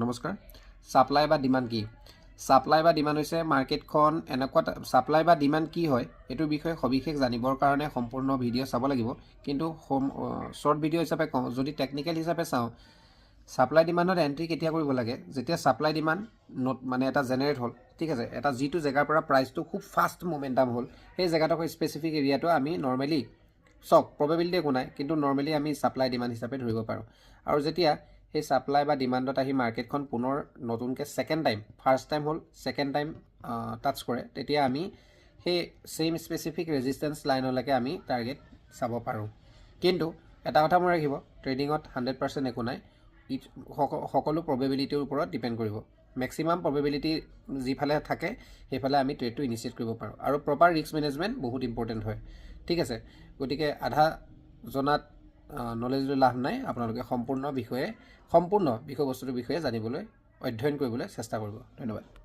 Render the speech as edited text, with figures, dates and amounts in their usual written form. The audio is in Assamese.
নমস্কাৰ সাপ্লাই বা ডিমান্ড কি সাপ্লাই বা ডিমান্ড হৈছে মাৰ্কেটখন এনেকুৱা সাপ্লাই বা ডিমান্ড কি হয় এটো বিষয়ে সবিশেষ জানিবৰ কাৰণে সম্পূৰ্ণ ভিডিও চাব লাগিব কিন্তু শৰ্ট ভিডিও হিচাপে কওঁ যদি টেকনিক্যাল হিচাপে চাওঁ সাপ্লাই ডিমান্ডত এন্ট্ৰি কেতিয়া কৰিব লাগে যেতিয়া সাপ্লাই ডিমান্ড মানে এটা জেনাৰেট হল ঠিক আছে এটা জিটো জায়গাৰ পৰা প্ৰাইসটো খুব ফাষ্ট মোমেন্টাম হল সেই জায়গাটোক স্পেসিফিক এৰিয়াটো আমি নৰমালি সক প্ৰবাবিলিটি একো নাই কিন্তু নৰমালি আমি সাপ্লাই ডিমান্ড হিচাপে ধৰিব পাৰো আৰু যেতিয়া সেই সাপ্লাই বা ডিমান্ডত আহি মাৰ্কেটখন পুনৰ নতুনকে সেকেন্ড টাইম ফাৰ্স্ট টাইম হল সেকেন্ড টাইম টাচ কৰে তেতিয়া আমি সেই সেম স্পেসিফিক ৰেজিস্ট্যান্স লাইনলৈকে আমি টাৰ্গেট চাব পাৰো কিন্তু এটা কথা মনে ৰাখিব ট্ৰেডিংত 100% একো নাই সকলো প্ৰবাবিলিটিৰ ওপৰত ডিপেন্ড কৰিব ম্যাক্সিমাম প্ৰবাবিলিটি যিফালে থাকে সেইফালে আমি ট্ৰেডটো ইনিশিয়েট কৰিব পাৰো আৰু প্ৰপাৰ ৰিস্ক ম্যানেজমেন্ট বহুত ইম্পৰ্টেন্ট হয় ঠিক আছে গতিকে আধা জনাত নলেজ লাভ নাই আপোনালোকে সম্পূৰ্ণ বিষয়বস্তুৰ বিষয়ে জানিবলৈ অধ্যয়ন কৰিবলৈ চেষ্টা কৰিব ধন্যবাদ